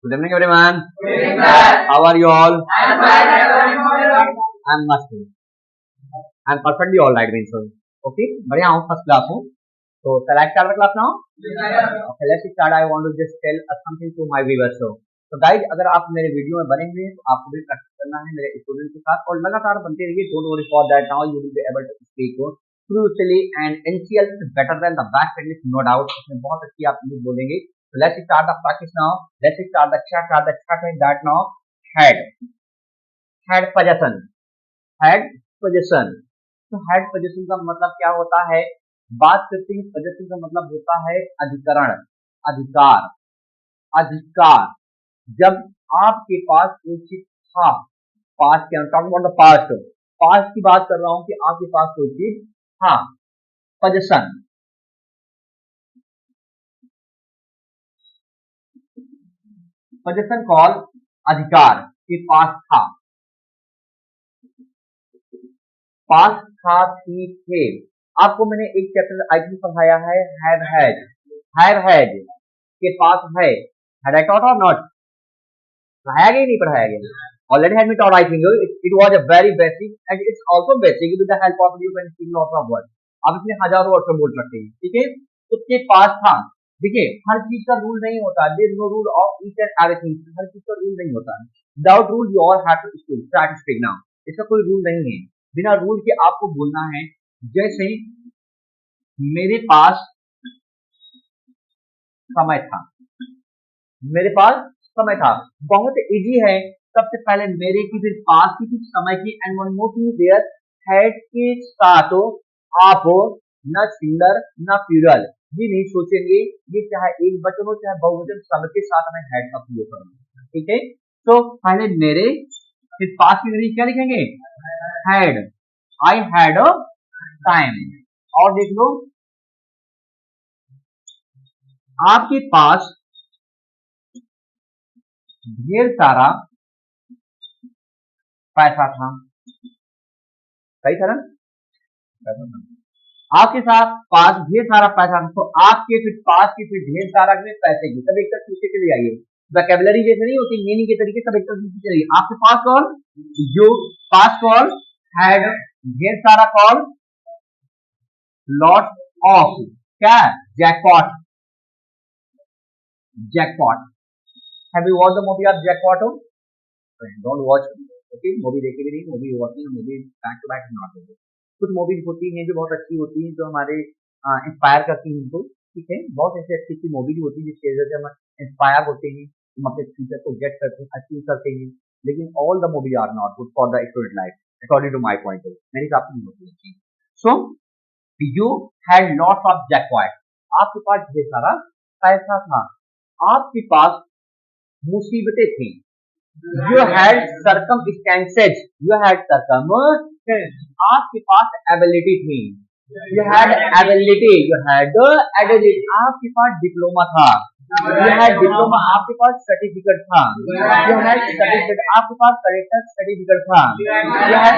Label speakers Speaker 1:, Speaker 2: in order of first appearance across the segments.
Speaker 1: Good evening, everyone. Good evening, sir. How are you all? I'm fine. I'm much good. I'm perfectly all right, means. Okay, बढ़िया हूँ, first class हूँ. So, shall I start the class now? Okay, let's start. I want to just tell something to my viewers. So guys, अगर आप मेरे video में बने हुए हैं तो आपको भी प्रैक्टिस करना है मेरे स्टूडेंट के साथ और लगातार बनते रहिए. Don't worry for that. Now you will be able to speak fluently and NCL is better than the back English, no doubt. इसमें बहुत अच्छी आप इंग्लिश बोलेंगे. So let's start the practice now. Let's start the chat. The chat is that now. Head possession. Head possession. तो head possession का मतलब क्या होता है? बात करते हैं possession का मतलब होता है अधिकरण, अधिकार, अधिकार. जब आपके पास कोई चीज था, पास्ट के talking about the past, past की बात कर रहा हूं कि आपके पास कोई चीज था, possession. possession कॉल अधिकार के पास था, पास था, थी, थे. आपको मैंने एक चैप्टर आई थिंक पढ़ाया है हैव हैज के पास है. हैड आई टॉट और नॉट? पढ़ाया गया नहीं पढ़ाया गया? Already had me taught. I think it was a very basic and it's also basic with the help of you can speak lots of words. आप इसमें हजारों वर्ड बोल सकते हैं. ठीक है, तो के पास था. देखिए, हर चीज का रूल नहीं होता. There is no rule of each and everything. हर चीज का रूल नहीं होता. Without rule you all have to speak. Start speak now. इसका कोई रूल नहीं है. बिना रूल के आपको बोलना है. जैसे मेरे पास समय था, मेरे पास समय था. बहुत इजी है. सबसे पहले मेरे की, फिर पास की, फिर समय की and one more thing there. Head के साथ आप न सिंगुलर न प्लूरल ये नहीं सोचेंगे. ये चाहे एक वचन हो चाहे बहुवचन, सबके साथ में हैड का प्रयोग करेंगे. ठीक है, तो पहले मेरे, फिर पास की मेरी क्या लिखेंगे? Had. I had a time. और देख लो, आपके पास ढेर सारा पैसा था. सही था ना? आपके साथ पास ढेर सारा पैसा था. तो आपके फिर पास की, फिर ढेर सारा के पैसे की, सब एक तक पीछे चले आइए. वोकैबुलरी जैसे नहीं होती, मीनिंग के तरीके सब एक तक पीछे चले. आपके पास कौन? जो पास कौन? हैड. ढेर सारा कौन? Lots of. क्या? Jackpot. Jackpot. Have you watched the movie of Jackpot? Don't watch. Okay, movie देखे भी नहीं. Movie watching, movie back to back not. कुछ मूवीज होती हैं जो बहुत अच्छी होती हैं, जो हमारे इंस्पायर करती हैं हमको. ठीक है, बहुत ऐसी अच्छी अच्छी मूवीज होती है जिसकी वजह से हम इंस्पायर होते हैं, हम अपने फ्यूचर को गेट करते हैं, अचीव करते हैं. लेकिन all the movie are not good for the student life according to my point. मेरे हिसाब से नहीं होती. So you had lots of jackpot. आपके पास ढेर सारा पैसा था. आपके पास मुसीबतें थी. You had circumstances. You had circumstances. आपके पास ability थी. You had ability. You had ability. आपके पास डिप्लोमा था. You had diploma. आपके पास सर्टिफिकेट था. You had certificate. आपके पास करेक्टर सर्टिफिकेट था. You had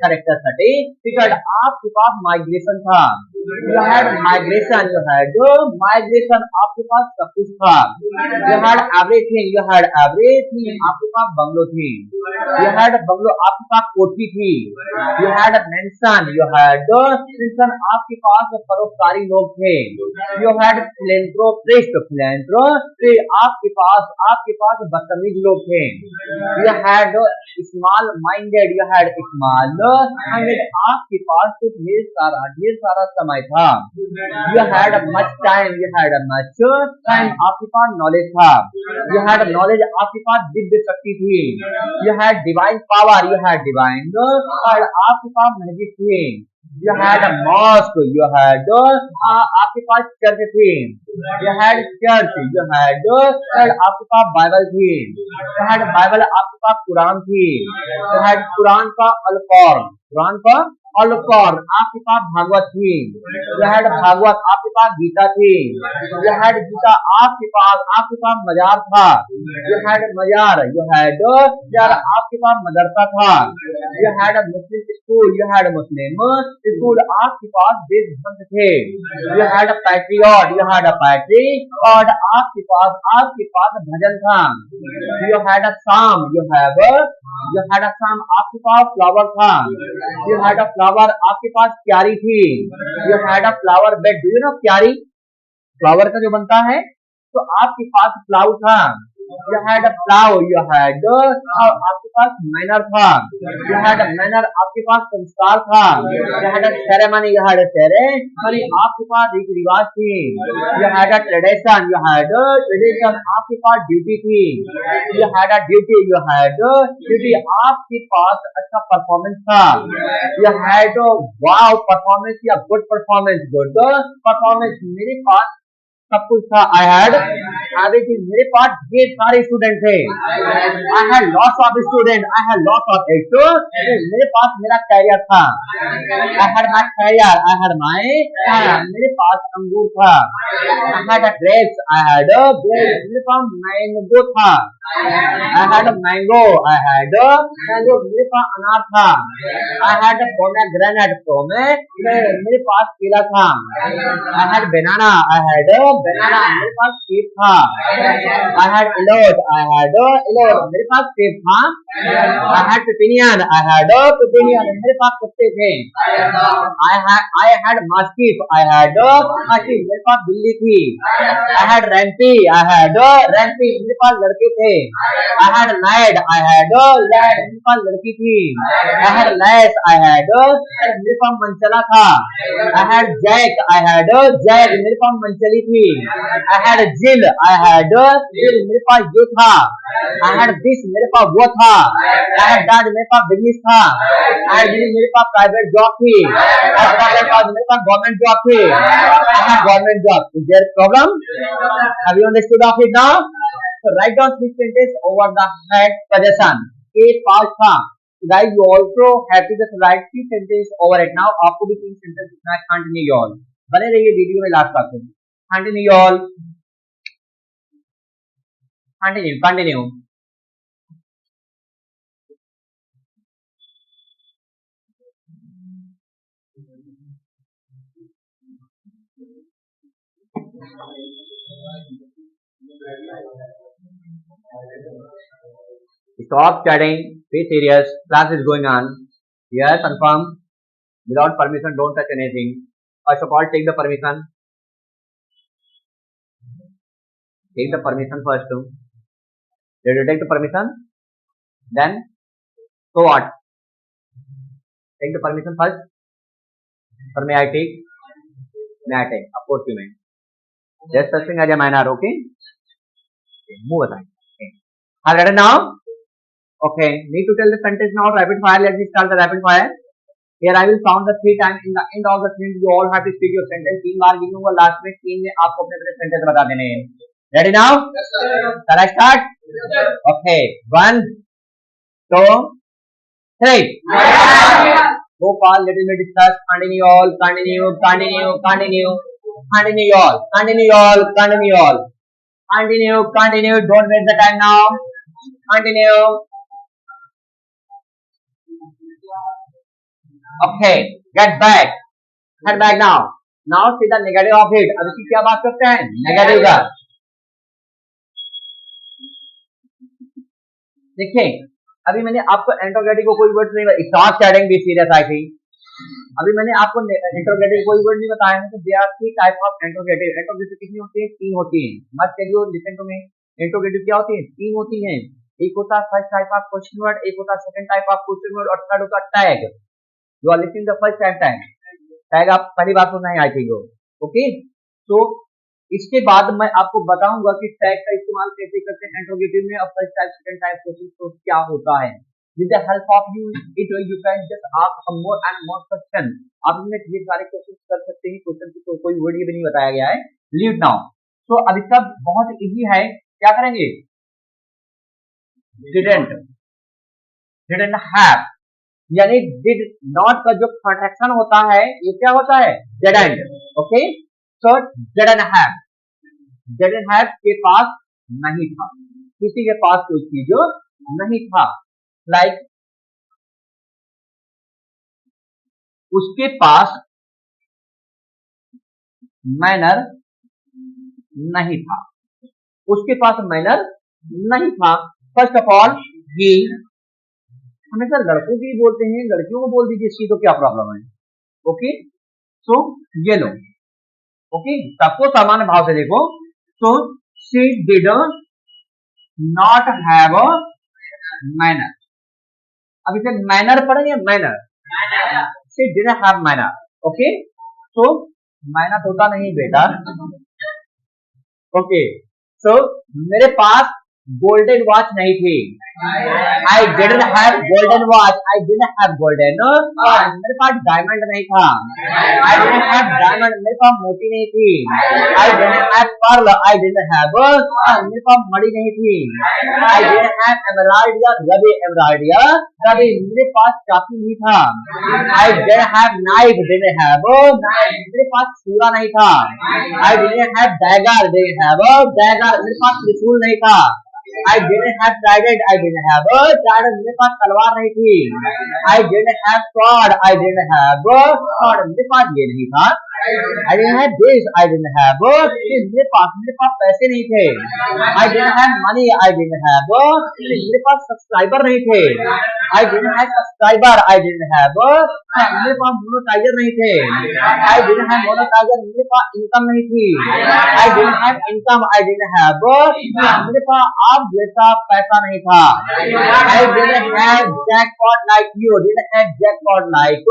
Speaker 1: character certificate. आपके पास माइग्रेशन था. You had migration. You had migration. आपके पास सब कुछ था. You had everything. You had everything. आपके पास बंगलो थी. You had bungalow. आपके पास कोठी थी. You had mansion. You had mansion. आपके पास परोपकारी लोग थे. You had philanthropist. आपके पास बदतमीज लोग थे. You had small minded. You had small minded. आपके पास तो ढेर सारा समय था. You had much time. You had much time. आपके पास नॉलेज था. You had knowledge. आपके पास दिव्य शक्ति थी. You had divine power. You had divine power. आपके पास मैजिक थी. You had a mosque. You had आपके पास चर्च थी. You had church. You had आपके पास बाइबल थी. You had Bible. आपके पास कुरान थी. You had कुरान का अल्फॉर्म. कुरान का अलकौर, आपके पास भागवत थी, यू हैड भागवत, आपके पास गीता थी, यू हैड गीता, आपके पास मजार था, यू हैड मजार, यू हैड यार, आपके पास मदरसा था, you had Muslim school, you had Muslim school, आपके पास देशभक्त थे, you had patriot, you had patriot, आपके पास भजन था, यू हैड अ शाम, यू हैड अ शाम, आपके पास फ्लावर था, यू हैड अ फ्लावर, आपके पास क्यारी थी, you had a flower bed, do you know क्यारी, फ्लावर का जो बनता है, तो आपके पास प्लाउ था, you had a plough, you had आपके पास मैनर था, यू हैड अ मैनर, आपके पास संस्कार था, you had a ceremony, you had a ceremony, आपके पास रीति रिवाज थी, you had a tradition, you had tradition, आपके पास ड्यूटी थी, you had a duty, you had duty, आपके पास अच्छा परफॉर्मेंस था, यू हैड वाओ परफॉर्मेंस या गुड परफॉर्मेंस, मेरे पास सब कुछ था, आई हैड एवरीथिंग, मेरे पास ढेर सारे स्टूडेंट थे, I had lots of student, I had lots of student, मेरे पास मेरा कैरियर था, आई हैड माय कैरियर, मेरे पास अंगूर था, आई हैड अ ग्रेप्स, मेरे पास मैंगो था, आई हैड मैंगो, मेरे पास अनार था, आई हैड पोमेग्रेनेट, मेरे पास केला था, आई हैड बनाना, बनाना, मेरे पास सेब था, आई हैड इलोट, मेरे पास सेब था, आई हैड पिपीनियन, मेरे पास कुत्ते थे, आई हैड मास्टिफ, मेरे पास बिल्ली थी, आई हैड रैंपी, मेरे पास लड़के थे, आई हैड लैड, मेरे पास लड़की थी, आई हैड लैस, मेरे पास मनचला था, आई हैड जैक, मेरे पास मनचली थी, आई हैड जिल, मेरे पास ये था, आई हैड दिस, मेरे पास वो था, आई हैड दैट, मेरे पास बिजनेस था, आई हैड मेरे पास प्राइवेट जॉब थी, मेरे पास गवर्नमेंट जॉब थी, I had government job, is their problem, have you understood of it now, so write down 3 sentences over the head possession, a part था, guys you also have to just write 3 sentences over it, now आपको भी 3 sentence लिखना है, continue all, बने रहिए video में last तक, continue all, continue, stop chatting, be serious, class is going on, yes, confirm, without permission don't touch anything, first of all take the permission first, did you take the permission, then so what, take the permission first, or may I take, of course you may, just touching as a minor, okay, move aside, okay, are ready now, okay, need to tell the sentence now, rapid fire, let me start the rapid fire, here I will count the 3 times, in the end of the sentence you all have to speak your sentence, 3 बार गिनूंगा, last में 3 में आपको अपने अपने sentence बता देने हैं, ready now, shall I start, okay, 1 2 3, go for little bit discuss, continue all, continue all, don't waste the time now, continue, okay, get back, head back now see the negative of it, अब इसकी क्या बात करते हैं, negative का, देखिए अभी मैंने आपको इंट्रोगेटिव को कोई वर्ड नहीं बताया, start chatting be serious I थी, अभी मैंने आपको इंट्रोगेटिव कोई वर्ड नहीं बताया है, तो they are 3 type of interrogative, कितनी होती है, 3 होती है, must tell you listen to me, interrogative क्या होती है, 3 होती है, एक होता है first type of question word, एक होता है second type of question word, और थर्ड होता है tag, you are listening the first time tag आप पहली बात सुना है आई थिंक, ओके, तो इसके बाद मैं आपको बताऊंगा कि टैग का इस्तेमाल कैसे करते हैं इंट्रोगेटिव में, और first type second type question तो क्या होता है, with the help of you you can just ask more and more question, आप इसमें ढेर सारे क्वेश्चन कर सकते हैं, क्वेश्चन की तो कोई वर्ड ये भी नहीं बताया गया है, लीव नाउ, तो अब इसका बहुत इजी है, क्या करेंगे, डिडंट हैव, यानी डिड नॉट का जो कॉन्ट्रैक्शन होता है ये क्या होता है, didn't. Okay, so didn't have के पास नहीं था, किसी के पास कोई चीज नहीं था। लाइक उसके पास मैनर नहीं था, उसके पास मैनर नहीं था। फर्स्ट ऑफ ऑल ही, हमेशा लड़कों की बोलते हैं, लड़कियों को बोल दीजिए सी, तो क्या प्रॉब्लम है। ओके, सो ये लो। ओके, सबको सामान्य भाव से देखो। So she did not have a manner. अब इसे मैनर पढ़ेंगे, manner, she did have manner. Okay, so manner होता नहीं बेटा। ओके, सो मेरे पास गोल्डन वॉच नहीं थी। I didn't have golden watch, I didn't have golden. मेरे पास डायमंड नहीं था। आई डिडंट हैव डायमंड, मेरे पास मोती नहीं थी। I didn't have pearl, I didn't have, मेरे पास मणि नहीं थी। आई डिडंट हैव एमराल्ड या रबी, एमराल्ड या रबी, मेरे पास चाकू नहीं था। आई didn't have knife, didn't have, मेरे पास छुरा नहीं था। आई didn't have dagger, didn't have dagger, मेरे पास त्रिशूल नहीं था। I didn't have trident, I didn't have a trident, मेरे पास तलवार नहीं थी। I didn't have sword, I didn't have a sword, मेरे पास ये नहीं था। I didn't have this, I didn't have a, मेरे पास पैसे नहीं थे। I didn't have money, I didn't have a, मेरे पास सब्सक्राइबर नहीं थे। I didn't have subscriber, I didn't have a, मेरे पास मोनेटाइजर नहीं थे। I didn't have मोनेटाइजर, मेरे पास इनकम नहीं थी। I didn't have income, I didn't have a, मेरे पास आप जैसा पैसा नहीं था। I didn't have jackpot like you, didn't have jackpot like,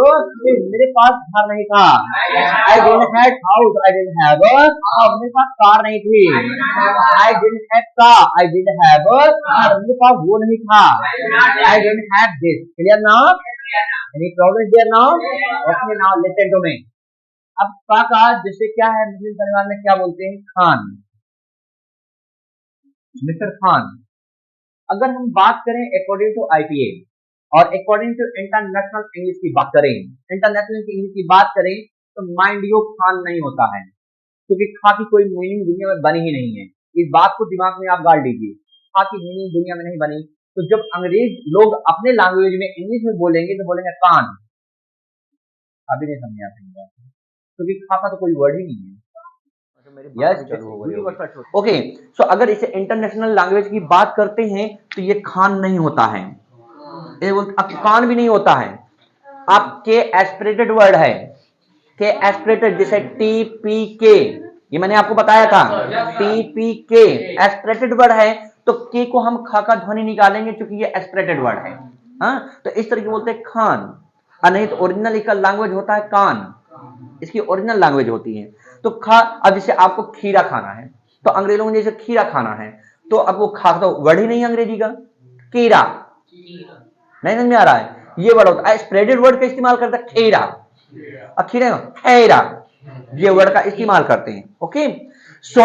Speaker 1: मेरे पास घर नहीं था। I didn't have house, I didn't have a, मेरे पास कार नहीं थी। I didn't have car, I didn't have a, मेरे पास वो नहीं था। I didn't have this. Clear now? Any problem there now? Okay, now listen to me. अब काका जैसे क्या है, मुस्लिम परिवार में क्या बोलते हैं, खान, मिस्टर खान। अगर हम बात करें अकॉर्डिंग टू आईपीए और अकॉर्डिंग टू इंटरनेशनल इंग्लिश की बात करें, इंटरनेशनल इंग्लिश की बात करें, तो माइंड यू खान नहीं होता है, क्योंकि खा की कोई मीनिंग दुनिया में बनी ही नहीं है। इस बात को दिमाग में आप गाड़ लीजिए, खा की मीनिंग दुनिया में नहीं बनी। तो जब अंग्रेज लोग अपने लैंग्वेज में इंग्लिश में बोलेंगे तो बोलेंगे कान। अभी नहीं समझ आते, क्योंकि खा का तो कोई वर्ड ही नहीं है। ओके, सो अगर इसे इंटरनेशनल लैंग्वेज की बात करते हैं तो ये खान नहीं होता है, कान भी नहीं होता है। आप के एस्पिरेटेड वर्ड है, के एस्पिरेटेड, जैसे टी पी के, ये मैंने आपको बताया था, टी पी के एस्पिरेटेड वर्ड है, तो के को हम खा का ध्वनि निकालेंगे क्योंकि ये एस्पिरेटेड वर्ड है। हाँ, तो इस तरह की बोलते हैं खान। नहीं तो ओरिजिनल इसका लैंग्वेज होता है कान, इसकी ओरिजिनल लैंग्वेज होती है। तो खा, अब जैसे आपको खीरा खाना है तो अंग्रेज लोगों ने जैसे खीरा खाना है, तो अब वो खा तो वर्ड ही नहीं है अंग्रेजी का, कीरा। नहीं समझ में आ रहा है, ये वर्ड होता है स्प्रेडेड वर्ड का इस्तेमाल करता है, खीरा, खीरा खैरा, ये वर्ड का इस्तेमाल करते हैं। Okay, so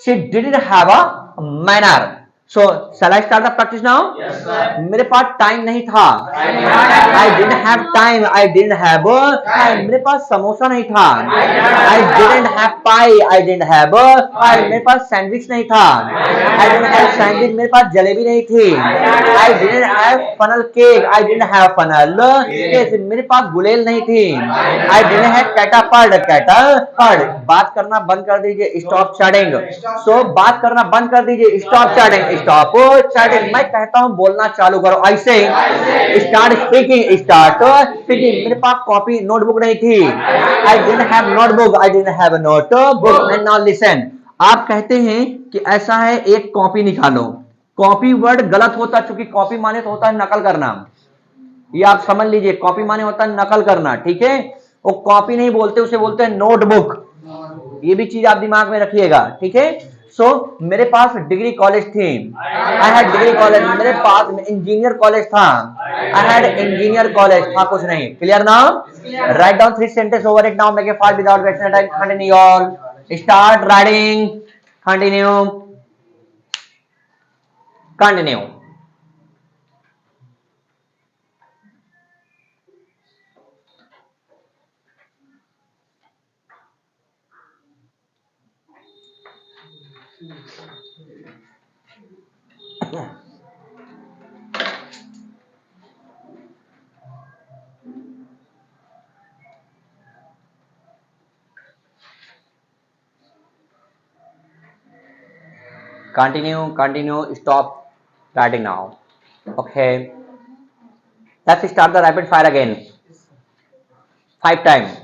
Speaker 1: she didn't have a manner. So, shall I start the practice now?
Speaker 2: Yes, sir.
Speaker 1: मेरे पास टाइम नहीं था। I didn't have time. I didn't have time. मेरे पास समोसा नहीं था। I didn't have pie. I didn't have pie. मेरे पास sandwich नहीं था। I didn't have sandwich, मेरे पास जलेबी नहीं थी। I didn't have funnel cake. I didn't have funnel cake. मेरे पास गुलेल नहीं थी। I didn't have catapult. Catapult. बात करना बंद कर दीजिए, stop chatting. So, बात करना बंद कर दीजिए, stop chatting. स्टॉप चैटिंग, मैं कहता हूं बोलना चालू करो, ऐसे स्टार्ट स्पीकिंग, स्टार्ट स्पीकिंग। मेरे पास कॉपी नोटबुक नहीं थी। I didn't have notebook, I didn't have a notebook. And now listen, आप कहते हैं कि ऐसा है, एक कॉपी निकालो। कॉपी वर्ड गलत होता, चूंकि कॉपी माने तो होता है नकल करना, ये आप समझ लीजिए, कॉपी माने होता है नकल करना, ठीक है। वो कॉपी नहीं बोलते, उसे बोलते हैं नोटबुक, ये भी चीज आप दिमाग में रखिएगा, ठीक है। सो मेरे पास डिग्री कॉलेज थी, आई हैड डिग्री कॉलेज, मेरे पास इंजीनियर कॉलेज था, आई हैड इंजीनियर कॉलेज था, कुछ नहीं। Clear now? Write down 3 sentence over it now, make a fast without wasting time. Continue all, start writing, continue, continue. Continue, stop writing now. Okay, let's start the rapid fire again. 5 times.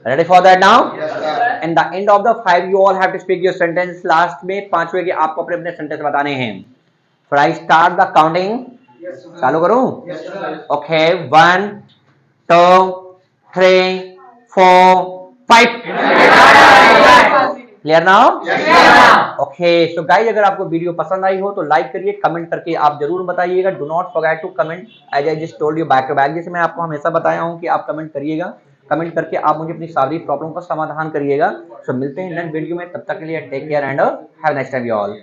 Speaker 1: Ready for that now?
Speaker 2: Yes, sir.
Speaker 1: In the end of the 5, you all have to speak your sentence. Last में 5वें के आपको अपने अपने sentence बताने हैं. So I start the counting.
Speaker 2: Yes, sir.
Speaker 1: चालू करूं?
Speaker 2: Yes, sir.
Speaker 1: Okay, 1, 2, 3, 4, 5. Clear now? Okay, so guys, अगर आपको वीडियो पसंद आई हो तो लाइक करिए, कमेंट करके आप जरूर बताइएगा. Do not forget to comment as I just told you back to back. जैसे मैं आपको हमेशा बताया हूं कि आप कमेंट करिएगा. कमेंट करके आप मुझे अपनी सारी प्रॉब्लम का समाधान करिएगा. सो मिलते हैं नेक्स्ट वीडियो में. तब तक के लिए take care and have nice time you all.